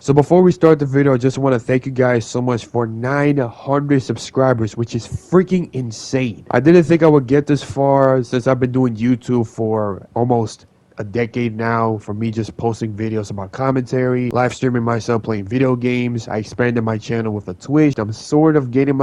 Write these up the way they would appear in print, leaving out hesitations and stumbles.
So before we start the video, I just want to thank you guys so much for 900 subscribers, which is freaking insane. I didn't think I would get this far since I've been doing YouTube for almost a decade now, for me just posting videos about commentary, live streaming myself playing video games. I expanded my channel with a Twitch. I'm sort of getting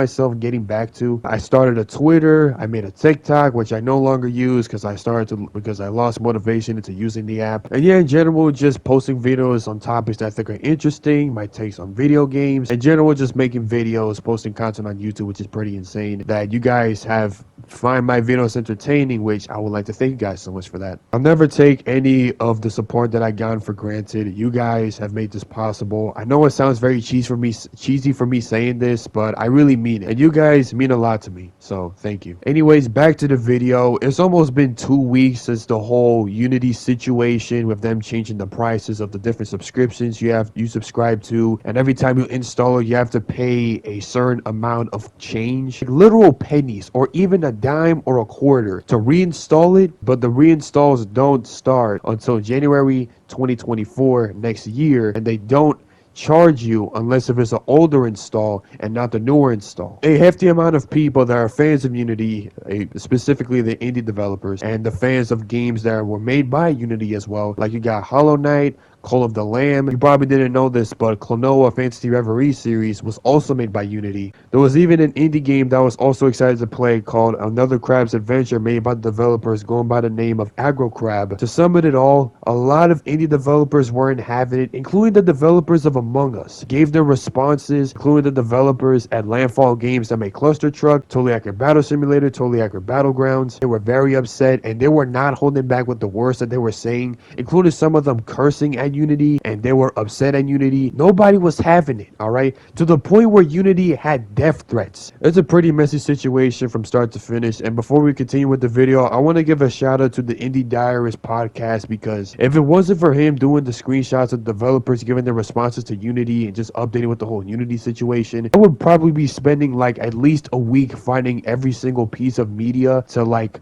back to. I started a Twitter. I made a TikTok, which I no longer use because I lost motivation into using the app. And yeah, in general, just posting videos on topics that I think are interesting, my takes on video games. In general, just making videos, posting content on YouTube, which is pretty insane. That you guys have find my videos entertaining, which I would like to thank you guys so much for that. I'll never take any of the support that I got for granted. You guys have made this possible. I know it sounds very cheesy for me saying this, but I really mean it. And you guys mean a lot to me, so thank you. Anyways, back to the video. It's almost been 2 weeks since the whole Unity situation with them changing the prices of the different subscriptions you subscribe to, and every time you install it, you have to pay a certain amount of change, like literal pennies or even a dime or a quarter to reinstall it, but the reinstalls don't start until January 2024 next year, and they don't charge you unless if it's an older install and not the newer install. A hefty amount of people that are fans of Unity, specifically the indie developers and the fans of games that were made by Unity as well, like you got Hollow Knight, Call of the Lamb. You probably didn't know this, but Klonoa Fantasy Reverie series was also made by Unity. There was even an indie game that I was also excited to play called Another Crab's Adventure, made by the developers going by the name of Aggro Crab. To sum it all, a lot of indie developers weren't having it, including the developers of Among Us. Gave their responses, including the developers at Landfall Games that made Cluster Truck, Totally Accurate Battle Simulator, Totally Accurate Battlegrounds. They were very upset, and they were not holding back with the words that they were saying, including some of them cursing at Unity, and they were upset at Unity. Nobody was having it, alright? To the point where Unity had death threats. It's a pretty messy situation from start to finish, and before we continue with the video, I want to give a shout out to the Indie Diarist podcast, because if it wasn't for him doing the screenshots of developers giving their responses to Unity and just updating with the whole Unity situation, I would probably be spending like at least a week finding every single piece of media to like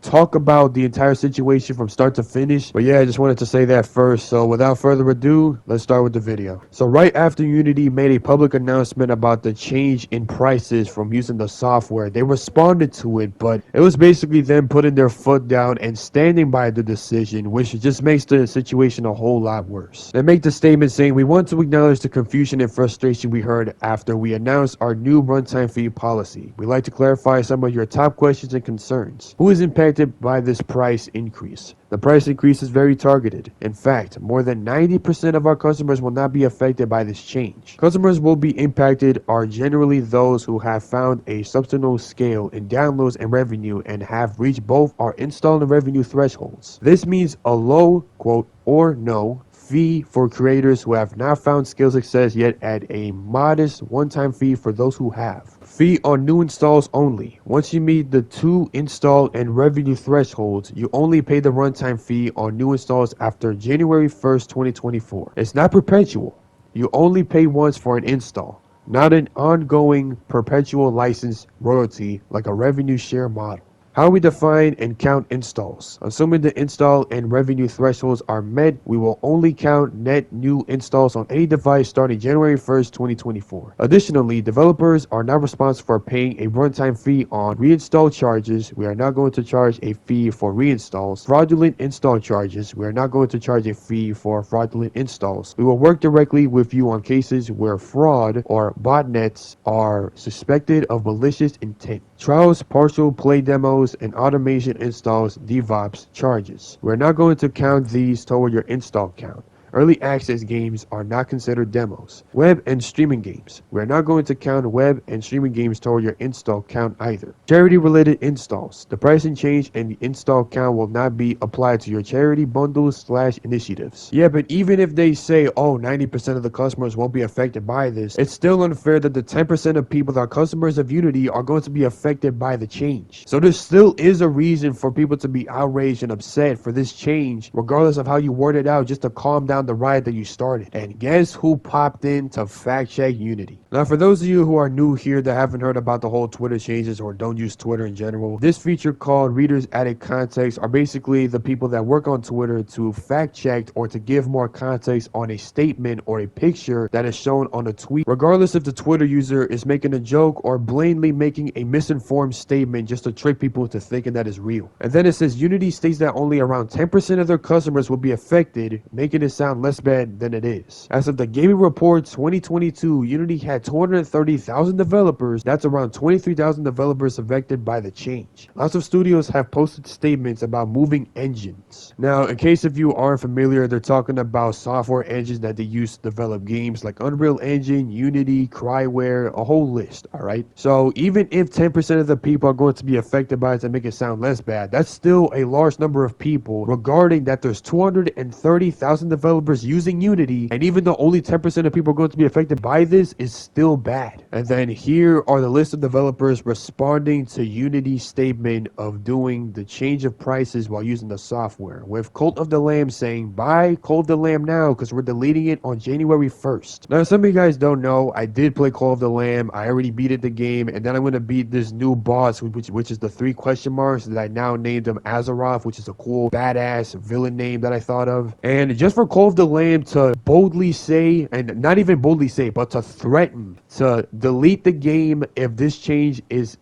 talk about the entire situation from start to finish. But yeah, I just wanted to say that first. So without further ado, let's start with the video. So right after Unity made a public announcement about the change in prices from using the software, they responded to it, but it was basically them putting their foot down and standing by the decision, which just makes the situation a whole lot worse. They make the statement saying, "We want to acknowledge the confusion and frustration we heard after we announced our new runtime fee policy. We'd like to clarify some of your top questions and concerns. Who is impacted by this price increase? The price increase is very targeted. In fact, more than 90% of our customers will not be affected by this change. Customers will be impacted are generally those who have found a substantial scale in downloads and revenue and have reached both our install and revenue thresholds. This means a low, quote, or no fee for creators who have not found skill success yet, at a modest one-time fee for those who have. Fee on new installs only. Once you meet the 2 install and revenue thresholds, you only pay the runtime fee on new installs after January 1st, 2024. It's not perpetual. You only pay once for an install, not an ongoing perpetual license royalty like a revenue share model. How we define and count installs. Assuming the install and revenue thresholds are met, we will only count net new installs on any device starting January 1st, 2024. Additionally, developers are not responsible for paying a runtime fee on reinstall charges. We are not going to charge a fee for reinstalls. Fraudulent install charges. We are not going to charge a fee for fraudulent installs. We will work directly with you on cases where fraud or botnets are suspected of malicious intent. Trials, partial play demos, and automation installs, DevOps charges. We're not going to count these toward your install count. Early access games are not considered demos. Web and streaming games. We're not going to count web and streaming games toward your install count either. Charity-related installs. The pricing change and the install count will not be applied to your charity bundles/initiatives. Yeah, but even if they say, oh, 90% of the customers won't be affected by this, it's still unfair that the 10% of people that are customers of Unity are going to be affected by the change. So there still is a reason for people to be outraged and upset for this change, regardless of how you word it out, just to calm down down the ride that you started. And guess who popped in to fact check Unity? Now, for those of you who are new here that haven't heard about the whole Twitter changes or don't use Twitter in general, this feature called Readers Added Context are basically the people that work on Twitter to fact check or to give more context on a statement or a picture that is shown on a tweet, regardless if the Twitter user is making a joke or blatantly making a misinformed statement just to trick people into thinking that is real. And then it says Unity states that only around 10% of their customers will be affected, making it sound less bad than it is. As of the Gaming Report 2022, Unity had 230,000 developers. That's around 23,000 developers affected by the change. Lots of studios have posted statements about moving engines. Now, in case if you aren't familiar, they're talking about software engines that they use to develop games like Unreal Engine, Unity, Cryware, a whole list, alright? So even if 10% of the people are going to be affected by it to make it sound less bad, that's still a large number of people regarding that there's 230,000 developers using Unity, and even though only 10% of people are going to be affected by this, is still bad. And then here are the list of developers responding to Unity's statement of doing the change of prices while using the software, with Cult of the Lamb saying, buy Cult of the Lamb now because we're deleting it on January 1st. Now, some of you guys don't know, I did play Cult of the Lamb. I already beat the game, and then I'm going to beat this new boss, which is the 3 question marks that I now named him Azeroth, which is a cool, badass villain name that I thought of. And just for Cult of the Lamb to boldly say, and not even boldly say, but to threaten to delete the game if this change is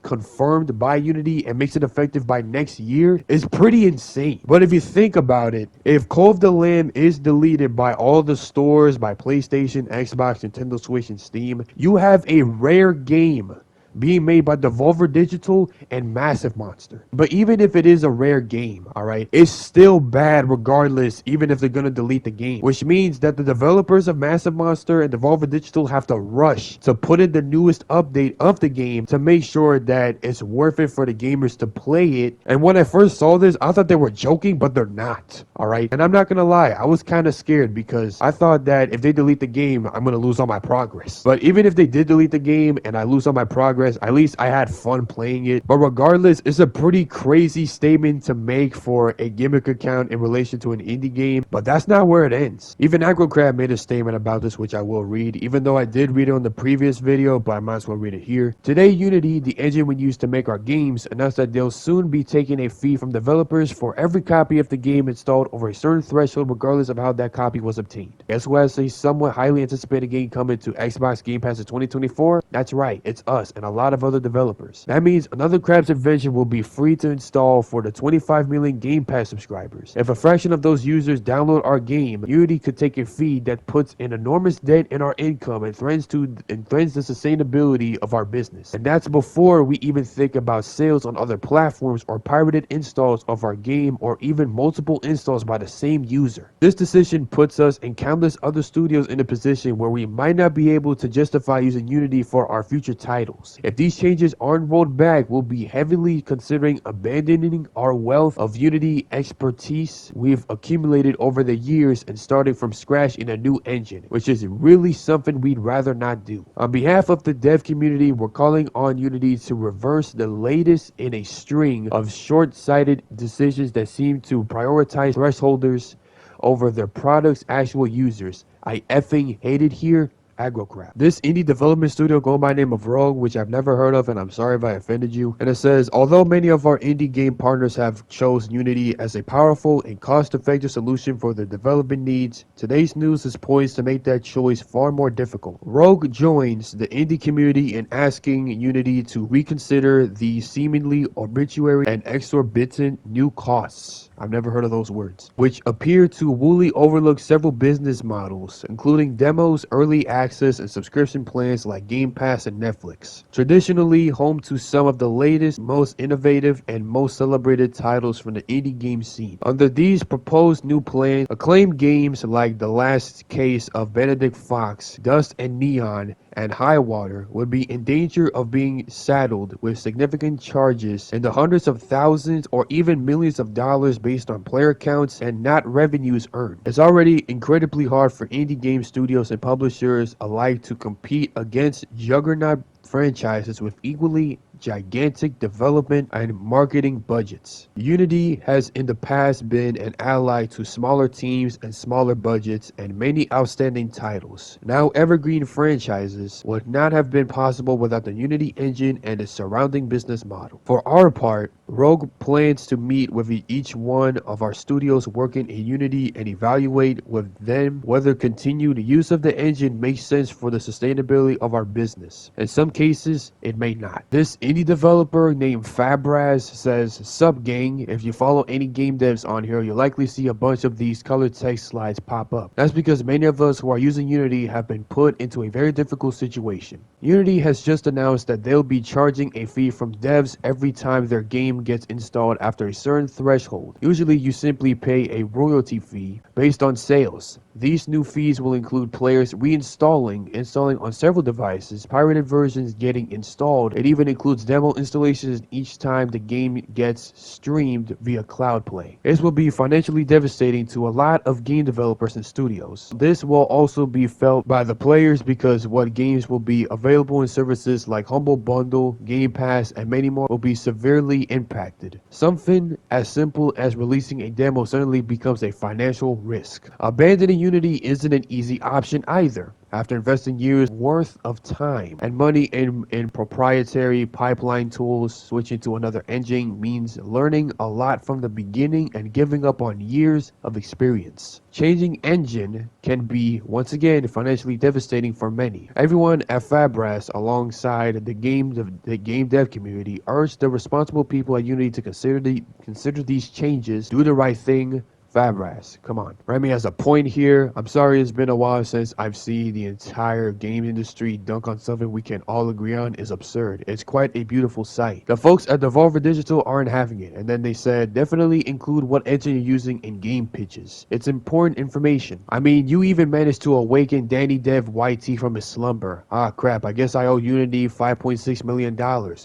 confirmed by Unity and makes it effective by next year, is pretty insane. But if you think about it, if Call of the Lamb is deleted by all the stores, by PlayStation, Xbox, Nintendo Switch, and Steam, you have a rare game being made by Devolver Digital and Massive Monster. But even if it is a rare game, alright, it's still bad regardless, even if they're gonna delete the game. Which means that the developers of Massive Monster and Devolver Digital have to rush to put in the newest update of the game to make sure that it's worth it for the gamers to play it. And when I first saw this, I thought they were joking, but they're not, alright? And I'm not gonna lie, I was kind of scared because I thought that if they delete the game, I'm gonna lose all my progress. But even if they did delete the game and I lose all my progress, at least I had fun playing it. But regardless, it's a pretty crazy statement to make for a gimmick account in relation to an indie game, but that's not where it ends. Even AgroCrab made a statement about this, which I will read, even though I did read it on the previous video, but I might as well read it here. Today, Unity, the engine we use to make our games, announced that they'll soon be taking a fee from developers for every copy of the game installed over a certain threshold, regardless of how that copy was obtained. Guess who has a somewhat highly anticipated game coming to Xbox Game Pass in 2024? That's right, it's us and a lot of other developers. That means another Crab's Invention will be free to install for the 25 million Game Pass subscribers. If a fraction of those users download our game, Unity could take a fee that puts an enormous dent in our income and threatens the sustainability of our business. And that's before we even think about sales on other platforms or pirated installs of our game or even multiple installs by the same user. This decision puts us and countless other studios in a position where we might not be able to justify using Unity for our future titles. If these changes aren't rolled back, we'll be heavily considering abandoning our wealth of Unity expertise we've accumulated over the years and starting from scratch in a new engine, which is really something we'd rather not do. On behalf of the dev community, we're calling on Unity to reverse the latest in a string of short-sighted decisions that seem to prioritize thresholders over their product's actual users. I effing hate it here. AgroCrab. This indie development studio going by the name of Rogue, which I've never heard of, and I'm sorry if I offended you. And it says, although many of our indie game partners have chosen Unity as a powerful and cost-effective solution for their development needs, today's news is poised to make that choice far more difficult. Rogue joins the indie community in asking Unity to reconsider the seemingly arbitrary and exorbitant new costs. I've never heard of those words, which appear to woolly overlook several business models, including demos, early access, and subscription plans like Game Pass and Netflix. Traditionally home to some of the latest, most innovative, and most celebrated titles from the indie game scene. Under these proposed new plans, acclaimed games like The Last Case of Benedict Fox, Dust and Neon, and Highwater would be in danger of being saddled with significant charges in the hundreds of thousands or even millions of dollars based on player counts and not revenues earned. It's already incredibly hard for indie game studios and publishers alike to compete against juggernaut franchises with equally gigantic development and marketing budgets. Unity has in the past been an ally to smaller teams and smaller budgets and many outstanding titles. Now evergreen franchises would not have been possible without the Unity engine and its surrounding business model. For our part, Rogue plans to meet with each one of our studios working in Unity and evaluate with them whether continued use of the engine makes sense for the sustainability of our business. In some cases, it may not. This indie developer named Fabraz says, "Sup gang, if you follow any game devs on here, you'll likely see a bunch of these colored text slides pop up. That's because many of us who are using Unity have been put into a very difficult situation. Unity has just announced that they'll be charging a fee from devs every time their game gets installed after a certain threshold. Usually you simply pay a royalty fee based on sales. These new fees will include players installing on several devices, pirated versions getting installed. It even includes demo installations each time the game gets streamed via cloud play. This will be financially devastating to a lot of game developers and studios. This will also be felt by the players because what games will be available in services like Humble Bundle, Game Pass, and many more will be severely impacted. Something as simple as releasing a demo suddenly becomes a financial risk. Abandoning Unity isn't an easy option either. After investing years worth of time and money in proprietary pipeline tools, switching to another engine means learning a lot from the beginning and giving up on years of experience. Changing engine can be, once again, financially devastating for many. Everyone at Fabraz, alongside the game dev community, urged the responsible people at Unity to consider these changes, do the right thing. Fabraz, come on. Remy has a point here. I'm sorry it's been a while since I've seen the entire game industry dunk on something we can all agree on is absurd. It's quite a beautiful sight. The folks at Devolver Digital aren't having it, and then they said, definitely include what engine you're using in game pitches. It's important information. I mean, you even managed to awaken Danny Dev YT from his slumber. Ah crap, I guess I owe Unity $5.6 million.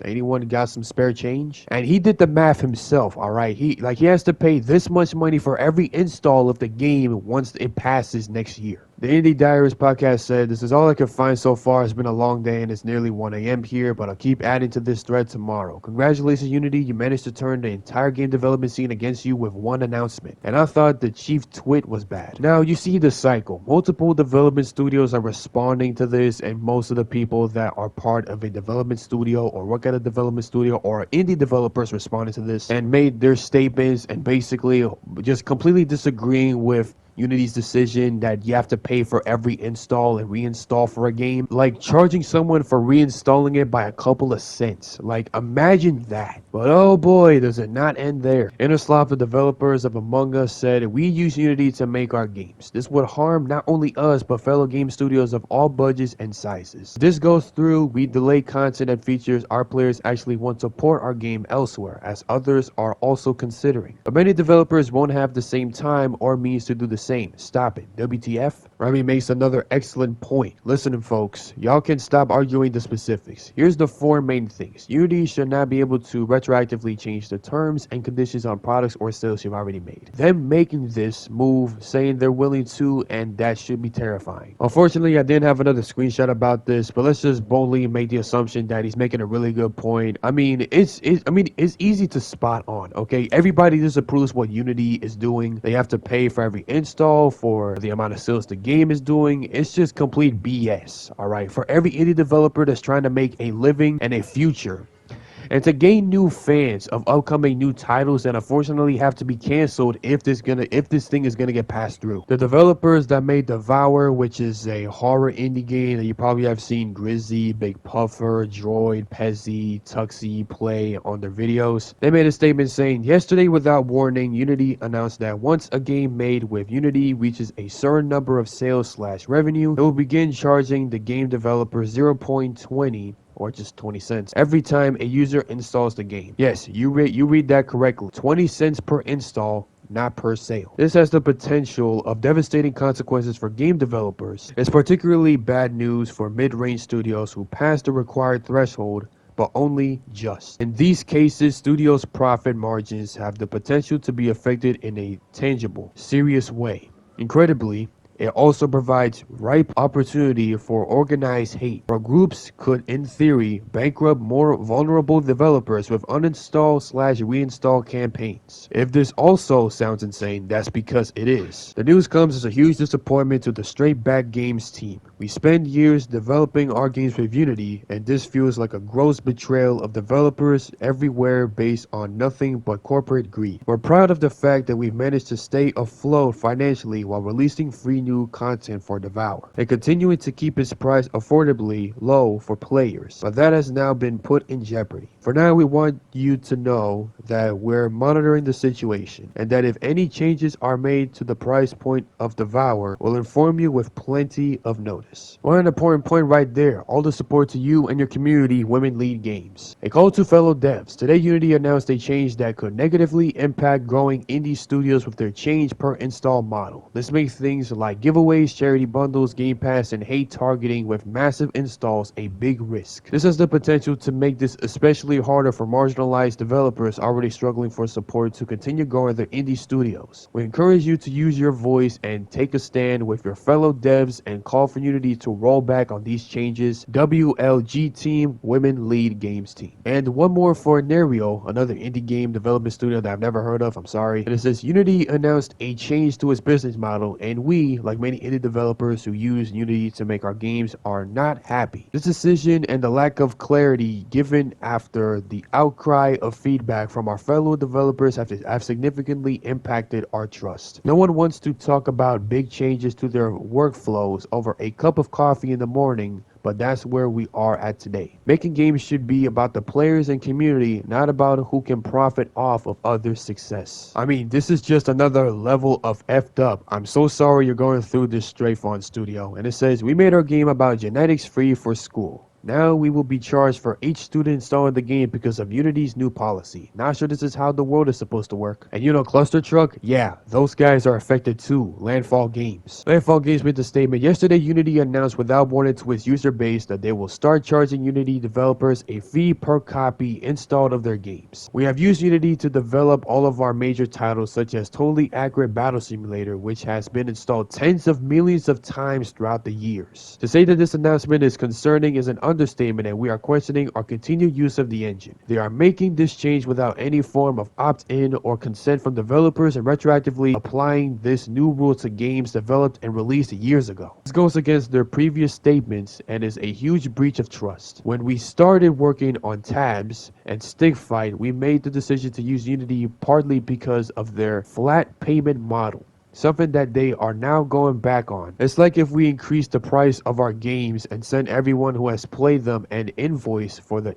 Anyone got some spare change? And he did the math himself, alright? He has to pay this much money for every install of the game once it passes next year. The Indie Diaries podcast said, "This is all I can find so far. It's been a long day and it's nearly 1 a.m. here, but I'll keep adding to this thread tomorrow. Congratulations, Unity. You managed to turn the entire game development scene against you with one announcement. And I thought the chief twit was bad." Now, you see the cycle. Multiple development studios are responding to this, and most of the people that are part of a development studio or work at a development studio or indie developers responded to this and made their statements and basically just completely disagreeing with Unity's decision that you have to pay for every install and reinstall for a game. Like charging someone for reinstalling it by a couple of cents. Like imagine that. But oh boy, does it not end there. Innerslop, the developers of Among Us, said, "We use Unity to make our games. This would harm not only us but fellow game studios of all budgets and sizes. If this goes through, we delay content and features our players actually want to port our game elsewhere, as others are also considering. But many developers won't have the same time or means to do the same. Stop it. WTF?" Remy makes another excellent point. Listen, folks, y'all can stop arguing the specifics. Here's the 4 main things. Unity should not be able to retroactively change the terms and conditions on products or sales you've already made. Them making this move, saying they're willing to, and that should be terrifying. Unfortunately, I didn't have another screenshot about this, but let's just boldly make the assumption that he's making a really good point. I mean, it's easy to spot on, okay? Everybody disapproves what Unity is doing. They have to pay for every install, for the amount of sales the game is doing. It's just complete BS, alright? For every indie developer that's trying to make a living and a future, and to gain new fans of upcoming new titles that unfortunately have to be canceled if this thing is gonna get passed through. The developers that made Devour, which is a horror indie game that you probably have seen Grizzy, Big Puffer, Droid, Pezzy, Tuxie play on their videos, they made a statement saying, "Yesterday, without warning, Unity announced that once a game made with Unity reaches a certain number of sales/revenue, it will begin charging the game developer 0.20 or just 20 cents every time a user installs the game." Yes, you read that correctly. 20 cents per install, not per sale. This has the potential of devastating consequences for game developers. It's particularly bad news for mid-range studios who pass the required threshold, but only just. In these cases, studios' profit margins have the potential to be affected in a tangible, serious way. Incredibly, It also provides ripe opportunity for organized hate, where groups could, in theory, bankrupt more vulnerable developers with uninstall/reinstall campaigns. If this also sounds insane, that's because it is. The news comes as a huge disappointment to the Straight Back Games team. We spend years developing our games with Unity, and this feels like a gross betrayal of developers everywhere based on nothing but corporate greed. We're proud of the fact that we've managed to stay afloat financially while releasing free new content for Devour, and continuing to keep its price affordably low for players, but that has now been put in jeopardy. For now, we want you to know that we're monitoring the situation, and that if any changes are made to the price point of Devour, we'll inform you with plenty of notice. One important point right there, all the support to you and your community, Women Lead Games. A call to fellow devs. Today, Unity announced a change that could negatively impact growing indie studios with their change per install model. This makes things like giveaways, charity bundles, Game Pass, and hate targeting with massive installs a big risk. This has the potential to make this especially harder for marginalized developers already struggling for support to continue growing their indie studios. We encourage you to use your voice and take a stand with your fellow devs and call for Unity to roll back on these changes. WLG Team, Women Lead Games Team. And one more for Nerio, another indie game development studio that I've never heard of, I'm sorry. And it says Unity announced a change to its business model, and we, like many indie developers who use Unity to make our games, are not happy. This decision and the lack of clarity given after the outcry of feedback from our fellow developers have significantly impacted our trust. No one wants to talk about big changes to their workflows over a cup of coffee in the morning, but that's where we are at today. Making games should be about the players and community, not about who can profit off of others' success. I mean, this is just another level of effed up. I'm so sorry you're going through this, Strafe on Studio. And it says, we made our game about genetics free for school. Now we will be charged for each student installing the game because of Unity's new policy. Not sure this is how the world is supposed to work. And you know Cluster Truck? Yeah, those guys are affected too. Landfall Games. Landfall Games made the statement, yesterday Unity announced without warning to its user base that they will start charging Unity developers a fee per copy installed of their games. We have used Unity to develop all of our major titles such as Totally Accurate Battle Simulator, which has been installed tens of millions of times throughout the years. To say that this announcement is concerning is an understatement, and we are questioning our continued use of the engine. They are making this change without any form of opt-in or consent from developers and retroactively applying this new rule to games developed and released years ago. This goes against their previous statements and is a huge breach of trust. When we started working on Tabs and Stick Fight, we made the decision to use Unity partly because of their flat payment model, something that they are now going back on. It's like if we increase the price of our games and send everyone who has played them an invoice for the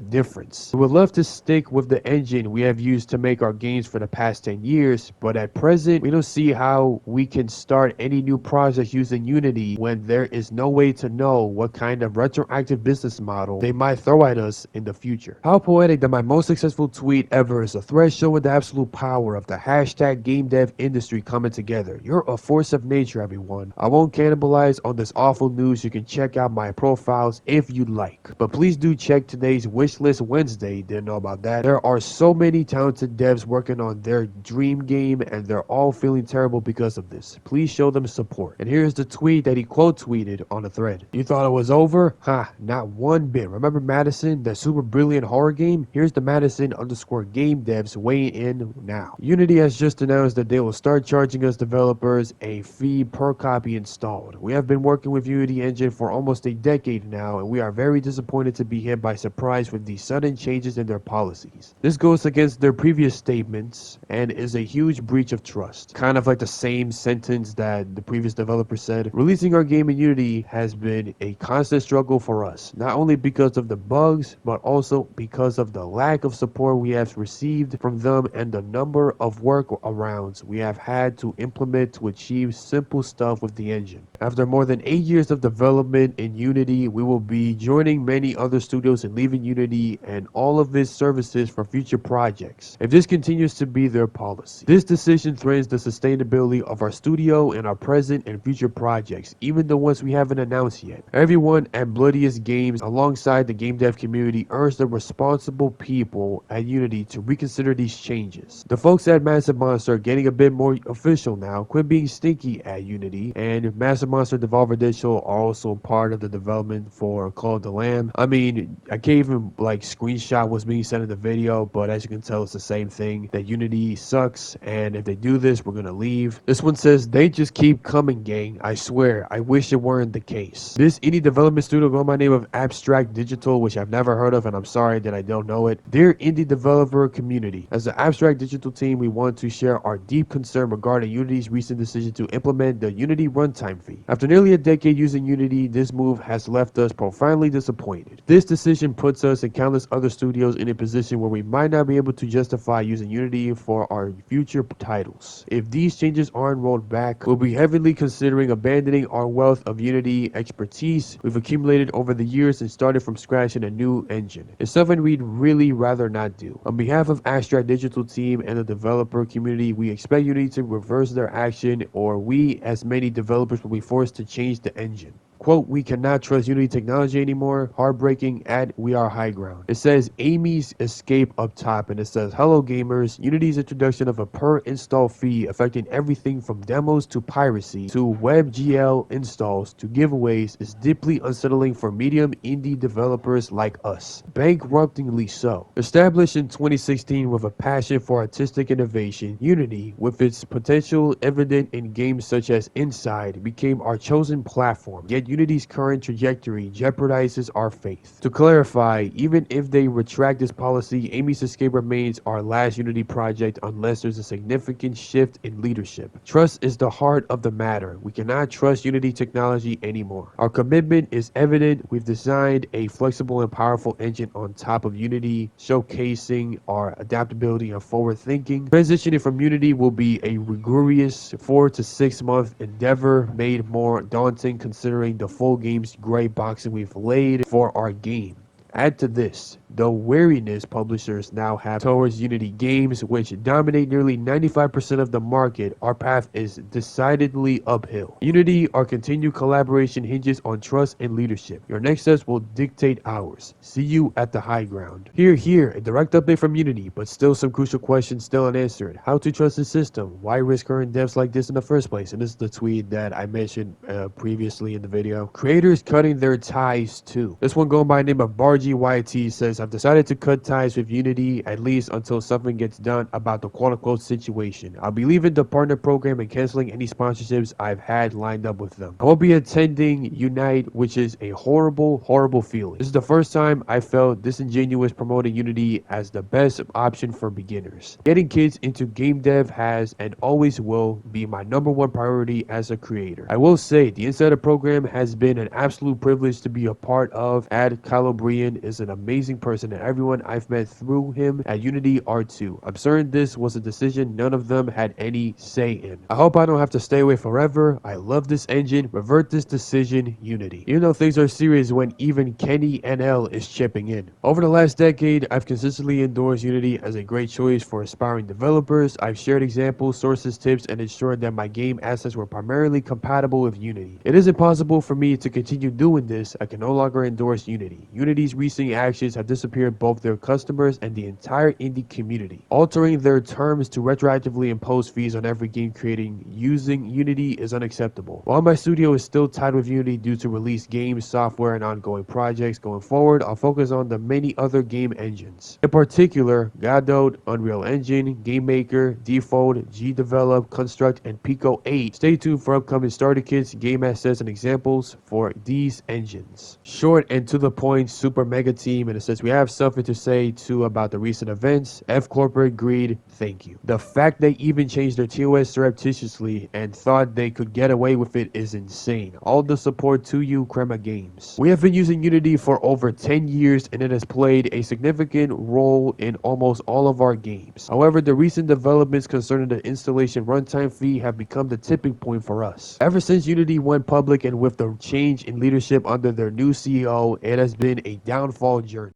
difference. We would love to stick with the engine we have used to make our games for the past 10 years, but at present we don't see how we can start any new project using Unity when there is no way to know what kind of retroactive business model they might throw at us in the future. How poetic that my most successful tweet ever is a thread showing the absolute power of the hashtag game dev industry coming together. You're a force of nature, everyone. I won't cannibalize on this awful news. You can check out my profiles if you'd like. But please do check today's Wishlist Wednesday. Didn't know about that. There are so many talented devs working on their dream game, and they're all feeling terrible because of this. Please show them support. And here's the tweet that he quote tweeted on a thread. You thought it was over? Ha, not one bit. Remember Madison, that super brilliant horror game? Here's the Madison_game devs weighing in now. Unity has just announced that they will start charging us developers a fee per copy installed. We have been working with Unity Engine for almost a decade now, and we are very disappointed to be hit by surprise with these sudden changes in their policies. This goes against their previous statements and is a huge breach of trust. Kind of like the same sentence that the previous developer said. Releasing our game in Unity has been a constant struggle for us, not only because of the bugs, but also because of the lack of support we have received from them and the number of workarounds we have had to implement to achieve simple stuff with the engine. After more than 8 years of development in Unity, we will be joining many other studios and leaving Unity and all of its services for future projects, if this continues to be their policy. This decision threatens the sustainability of our studio and our present and future projects, even the ones we haven't announced yet. Everyone at Bloodiest Games, alongside the game dev community, urge the responsible people at Unity to reconsider these changes. The folks at Massive Monster are getting a bit more official official now. Quit being stinky at Unity. And Master Monster Devolver Digital are also part of the development for Call of the Lamb. I mean, I can't even like screenshot what's being said in the video, but as you can tell, it's the same thing, that Unity sucks, and if they do this, we're gonna leave. This one says, they just keep coming, gang. I swear, I wish it weren't the case. This indie development studio go by the name of Abstract Digital, which I've never heard of, and I'm sorry that I don't know it. Dear indie developer community, as the Abstract Digital team, we want to share our deep concern regarding Unity's recent decision to implement the Unity runtime fee. After nearly a decade using Unity, this move has left us profoundly disappointed. This decision puts us and countless other studios in a position where we might not be able to justify using Unity for our future titles. If these changes aren't rolled back, we'll be heavily considering abandoning our wealth of Unity expertise we've accumulated over the years and started from scratch in a new engine. It's something we'd really rather not do. On behalf of Abstract Digital team and the developer community, we expect Unity to reverse their action, or we, as many developers, will be forced to change the engine. Quote, we cannot trust Unity technology anymore. Heartbreaking at We Are High Ground. It says Amy's Escape up top, and it says, hello gamers. Unity's introduction of a per install fee affecting everything from demos to piracy to WebGL installs to giveaways is deeply unsettling for medium indie developers like us. Bankruptingly so. Established in 2016 with a passion for artistic innovation, Unity, with its potential evident in games such as Inside, became our chosen platform. Yet Unity's current trajectory jeopardizes our faith. To clarify, even if they retract this policy, Amy's Escape remains our last Unity project unless there's a significant shift in leadership. Trust is the heart of the matter. We cannot trust Unity technology anymore. Our commitment is evident. We've designed a flexible and powerful engine on top of Unity, showcasing our adaptability and forward thinking. Transitioning from Unity will be a rigorous 4 to 6 month endeavor, made more daunting considering the full game's gray boxing we've laid for our game. Add to this the wariness publishers now have towards Unity games, which dominate nearly 95% of the market. Our path is decidedly uphill. Unity, our continued collaboration hinges on trust and leadership. Your next steps will dictate ours. See you at the high ground. Here, a direct update from Unity, but still some crucial questions still unanswered. How to trust the system? Why risk current devs like this in the first place? And this is the tweet that I mentioned previously in the video. Creators cutting their ties too. This one going by the name of Bargy YT says, I've decided to cut ties with Unity at least until something gets done about the quote-unquote situation. I'll be leaving the partner program and canceling any sponsorships I've had lined up with them. I won't be attending Unite, which is a horrible feeling. This is the first time I felt disingenuous promoting Unity as the best option for beginners. Getting kids into game dev has and always will be my #1 priority as a creator. I will say the Insider program has been an absolute privilege to be a part of. Ad Calabrian is an amazing person, and everyone I've met through him at Unity are too. I'm certain this was a decision none of them had any say in. I hope I don't have to stay away forever. I love this engine. Revert this decision, Unity. Even though things are serious when even Kenny NL is chipping in. Over the last decade, I've consistently endorsed Unity as a great choice for aspiring developers. I've shared examples, sources, tips, and ensured that my game assets were primarily compatible with Unity. It isn't possible for me to continue doing this. I can no longer endorse Unity. Unity's recent actions have disappeared both their customers and the entire indie community. Altering their terms to retroactively impose fees on every game creating using Unity is unacceptable. While my studio is still tied with Unity due to released games, software, and ongoing projects, going forward, I'll focus on the many other game engines. In particular, Godot, Unreal Engine, GameMaker, Default, GDevelop, Construct, and Pico 8. Stay tuned for upcoming starter kits, game assets, and examples for these engines. Short and to the point, super mega team, and it says we have something to say too about the recent events. F corporate greed, thank you. The fact they even changed their TOS surreptitiously and thought they could get away with it is insane. All the support to you, Crema Games. We have been using Unity for over 10 years and it has played a significant role in almost all of our games. However, the recent developments concerning the installation runtime fee have become the tipping point for us. Ever since Unity went public and with the change in leadership under their new CEO, it has been a downfall journey.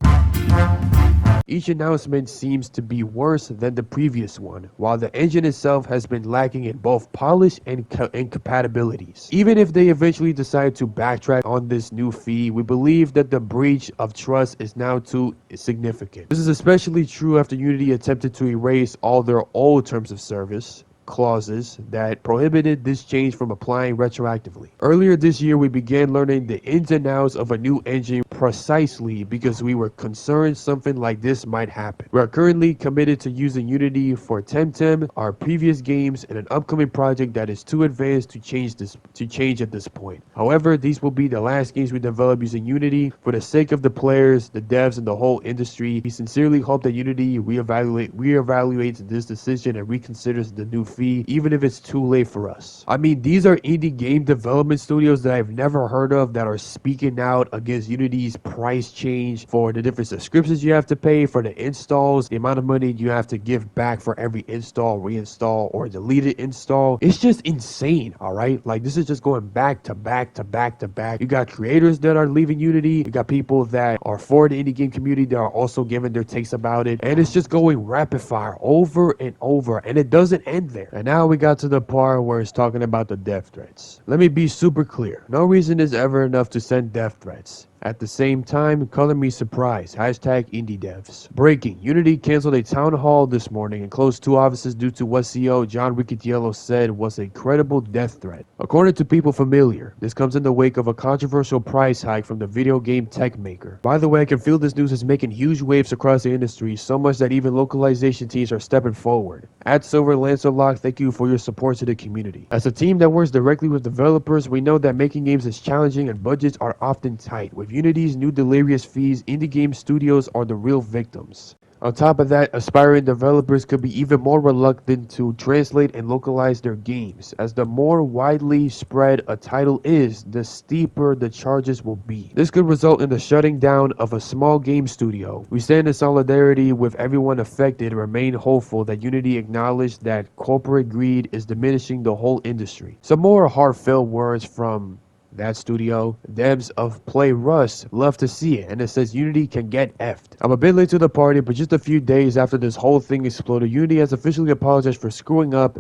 Each announcement seems to be worse than the previous one, while the engine itself has been lacking in both polish and compatibilities. Even if they eventually decide to backtrack on this new fee, we believe that the breach of trust is now too significant. This is especially true after Unity attempted to erase all their old terms of service. clauses that prohibited this change from applying retroactively. Earlier this year, we began learning the ins and outs of a new engine precisely because we were concerned something like this might happen. We are currently committed to using Unity for Temtem, our previous games, and an upcoming project that is too advanced to change at this point. However, these will be the last games we develop using Unity. For the sake of the players, the devs, and the whole industry, we sincerely hope that Unity reevaluates this decision and reconsiders the new fee, even if it's too late for us. I mean, these are indie game development studios that I've never heard of that are speaking out against Unity's price change for the different subscriptions you have to pay, for the installs, the amount of money you have to give back for every install, reinstall, or deleted install. It's just insane, all right? Like, this is just going back to back to back to back. You got creators that are leaving Unity. You got people that are for the indie game community that are also giving their takes about it. And it's just going rapid fire over and over. And it doesn't end there. And now we got to the part where it's talking about the death threats. Let me be super clear. No reason is ever enough to send death threats. At the same time, color me surprised. Hashtag indie devs. Breaking. Unity canceled a town hall this morning and closed 2 offices due to what CEO John Riccitiello said was a credible death threat. According to people familiar, this comes in the wake of a controversial price hike from the video game tech maker. By the way, I can feel this news is making huge waves across the industry, so much that even localization teams are stepping forward. At Silver Lancerlock, thank you for your support to the community. As a team that works directly with developers, we know that making games is challenging and budgets are often tight. With Unity's new delirious fees, indie game studios are the real victims. On top of that, aspiring developers could be even more reluctant to translate and localize their games, as the more widely spread a title is, the steeper the charges will be. This could result in the shutting down of a small game studio. We stand in solidarity with everyone affected and remain hopeful that Unity acknowledges that corporate greed is diminishing the whole industry. Some more heartfelt words from that studio. Devs of Play Rust love to see it, and it says Unity can get effed. I'm a bit late to the party, but just a few days after this whole thing exploded, Unity has officially apologized for screwing up,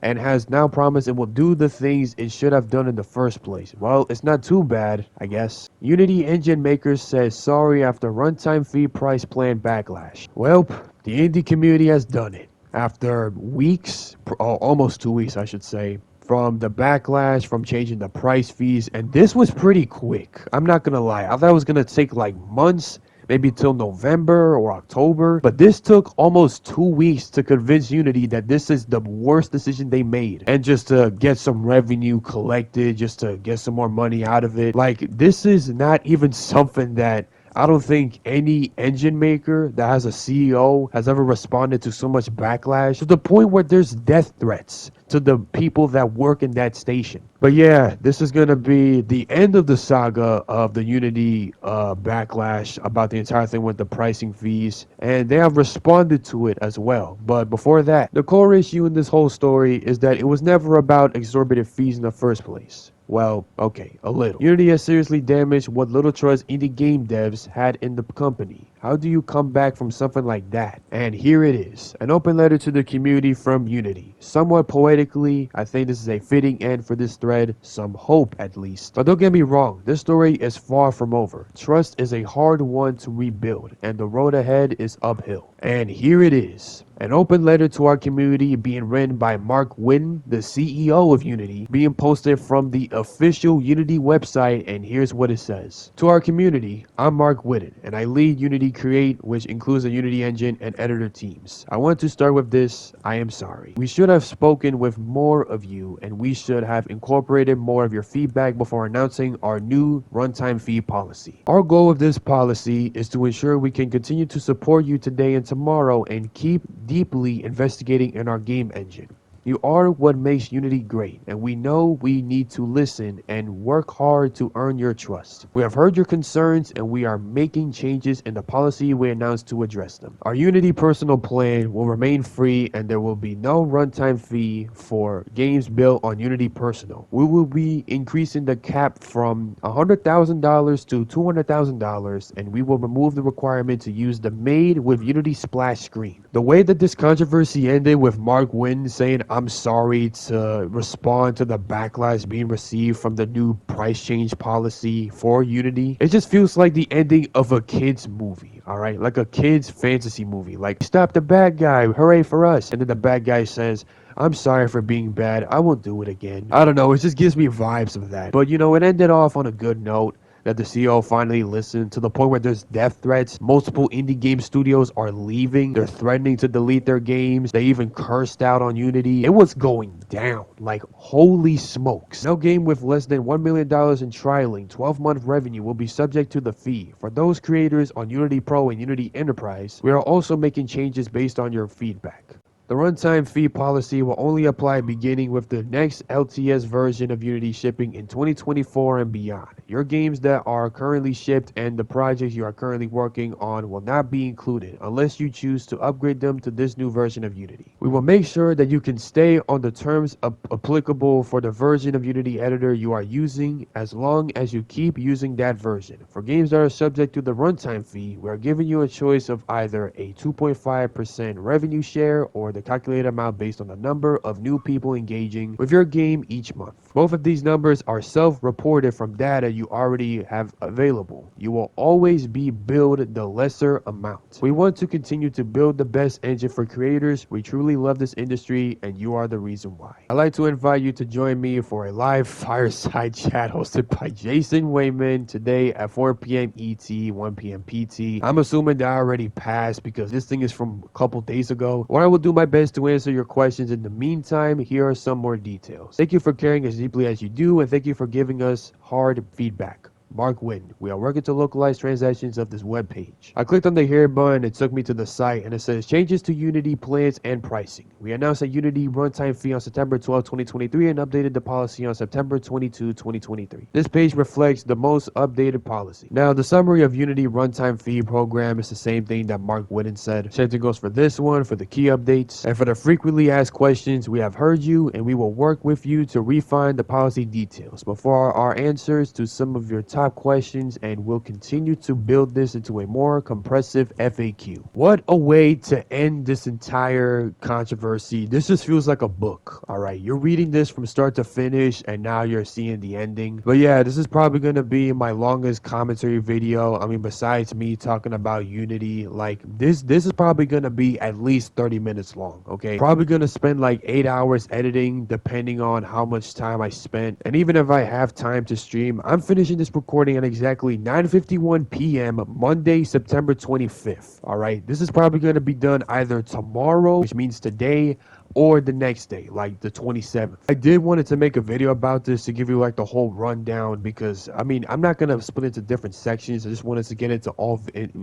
and has now promised it will do the things it should have done in the first place. Well, it's not too bad, I guess. Unity engine makers says sorry after runtime fee price plan backlash. Well, the indie community has done it. After weeks, almost 2 weeks I should say, from the backlash, from changing the price fees, and this was pretty quick. I'm not gonna lie, I thought it was gonna take like months, maybe till November or October, but this took almost 2 weeks to convince Unity that this is the worst decision they made, and just to get some revenue collected, just to get some more money out of it. Like, this is not even something that I don't think any engine maker that has a CEO has ever responded to so much backlash, to the point where there's death threats to the people that work in that station. But yeah, this is going to be the end of the saga of the Unity backlash about the entire thing with the pricing fees, and they have responded to it as well. But before that, the core issue in this whole story is that it was never about exorbitant fees in the first place. Well, okay, a little. Unity has seriously damaged what little trust indie game devs had in the company. How do you come back from something like that? And here it is, an open letter to the community from Unity. Somewhat poetically, I think this is a fitting end for this thread, some hope at least. But don't get me wrong, this story is far from over. Trust is a hard one to rebuild, and the road ahead is uphill. And here it is. An open letter to our community being written by Mark Whitten, the CEO of Unity, being posted from the official Unity website, and here's what it says. To our community, I'm Mark Whitten, and I lead Unity Create, which includes the Unity engine and editor teams. I want to start with this: I am sorry. We should have spoken with more of you, and we should have incorporated more of your feedback before announcing our new runtime fee policy. Our goal with this policy is to ensure we can continue to support you today and tomorrow and keep deeply investigating in our game engine. You are what makes Unity great, and we know we need to listen and work hard to earn your trust. We have heard your concerns, and we are making changes in the policy we announced to address them. Our Unity personal plan will remain free, and there will be no runtime fee for games built on Unity Personal. We will be increasing the cap from $100,000 to $200,000, and we will remove the requirement to use the Made with Unity splash screen. The way that this controversy ended with Mark Whitten saying I'm sorry to respond to the backlash being received from the new price change policy for Unity, it just feels like the ending of a kid's movie, alright? Like a kid's fantasy movie. Like, stop the bad guy, hooray for us. And then the bad guy says, I'm sorry for being bad. I won't do it again. I don't know. It just gives me vibes of that. But you know, it ended off on a good note that the CEO finally listened to the point where there's death threats. Multiple indie game studios are leaving. They're threatening to delete their games. They even cursed out on Unity. It was going down. Like, holy smokes. No game with less than $1 million in trialing 12-month revenue will be subject to the fee. For those creators on Unity Pro and Unity Enterprise, we are also making changes based on your feedback. The runtime fee policy will only apply beginning with the next LTS version of Unity shipping in 2024 and beyond. Your games that are currently shipped and the projects you are currently working on will not be included unless you choose to upgrade them to this new version of Unity. We will make sure that you can stay on the terms applicable for the version of Unity editor you are using as long as you keep using that version. For games that are subject to the runtime fee, we are giving you a choice of either a 2.5% revenue share or the calculated amount based on the number of new people engaging with your game each month. Both of these numbers are self-reported from data you already have available. You will always be billed the lesser amount. We want to continue to build the best engine for creators. We truly love this industry and you are the reason why. I'd like to invite you to join me for a live fireside chat hosted by Jason Wayman today at 4 p.m. ET, 1 p.m. PT. I'm assuming that I already passed because this thing is from a couple days ago. Or I will do my best to answer your questions. In the meantime, here are some more details. Thank you for caring as deeply as you do, and thank you for giving us hard feedback. Mark Witten. We are working to localize transactions of this web page. I clicked on the here button, it took me to the site, and it says changes to Unity plans and pricing. We announced a Unity runtime fee on September 12, 2023 and updated the policy on September 22, 2023. This page reflects the most updated policy. Now, the summary of Unity runtime fee program is the same thing that Mark Witten said. Same thing goes for this one, for the key updates. And for the frequently asked questions, we have heard you and we will work with you to refine the policy details. Before our answers to some of your top questions, and we'll continue to build this into a more comprehensive FAQ. What a way to end this entire controversy. This just feels like a book. All right, you're reading this from start to finish and now you're seeing the ending. But yeah, this is probably going to be my longest commentary video. I mean, besides me talking about Unity, like this is probably going to be at least 30 minutes long. Okay, probably going to spend like 8 hours editing depending on how much time I spent. And even if I have time to stream, I'm finishing this recording at exactly 9:51 p.m. Monday, September 25th. All right, this is probably going to be done either tomorrow, which means today, or the next day, like the 27th. I did wanted to make a video about this to give you like the whole rundown because, I mean, I'm not going to split into different sections. I just wanted to get into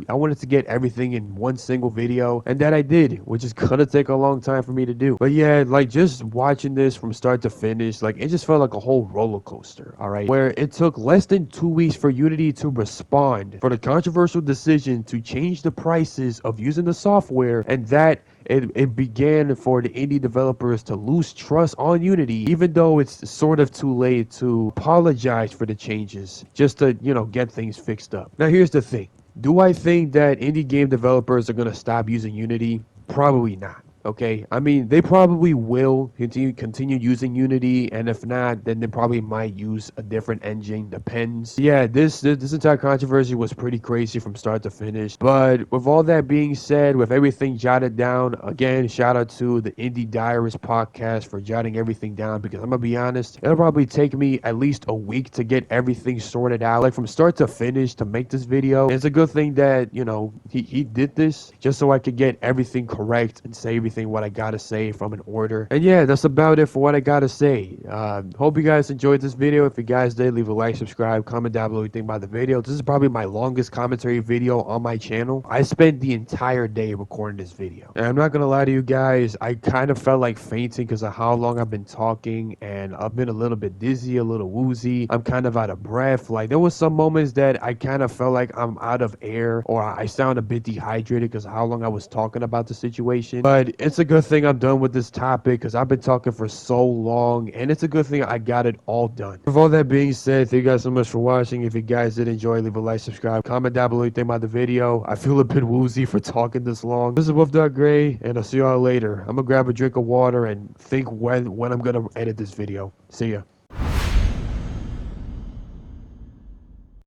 I wanted to get everything in one single video, and that I did, which is going to take a long time for me to do. But yeah, like just watching this from start to finish, like it just felt like a whole roller coaster, all right? Where it took less than 2 weeks for Unity to respond for the controversial decision to change the prices of using the software, and that it began for the indie developers to lose trust on Unity, even though it's sort of too late to apologize for the changes, just to, you know, get things fixed up. Now, here's the thing. Do I think that indie game developers are going to stop using Unity? Probably not. Okay, I mean, they probably will continue using Unity, and if not, then they probably might use a different engine. Depends. Yeah, this entire controversy was pretty crazy from start to finish. But with all that being said, with everything jotted down, again, shout out to the Indie Diarist podcast for jotting everything down, because I'm gonna be honest, it'll probably take me at least a week to get everything sorted out, like from start to finish, to make this video. And it's a good thing that, you know, he did this just so I could get everything correct and say everything what I gotta say from an order. And yeah, that's about it for what I gotta say. Hope you guys enjoyed this video. If you guys did, leave a like, subscribe, comment down below what you think about the video. This is probably my longest commentary video on my channel. I spent the entire day recording this video, and I'm not gonna lie to you guys, I kind of felt like fainting because of how long I've been talking, and I've been a little bit dizzy, a little woozy. I'm kind of out of breath. Like, there was some moments that I kind of felt like I'm out of air, or I sound a bit dehydrated because of how long I was talking about the situation. But it's a good thing I'm done with this topic because I've been talking for so long, and it's a good thing I got it all done. With all that being said, thank you guys so much for watching. If you guys did enjoy, leave a like, subscribe, comment down below what you think about the video. I feel a bit woozy for talking this long. This is Wolf.Gray, and I'll see y'all later. I'm gonna grab a drink of water and think when I'm gonna edit this video. See ya.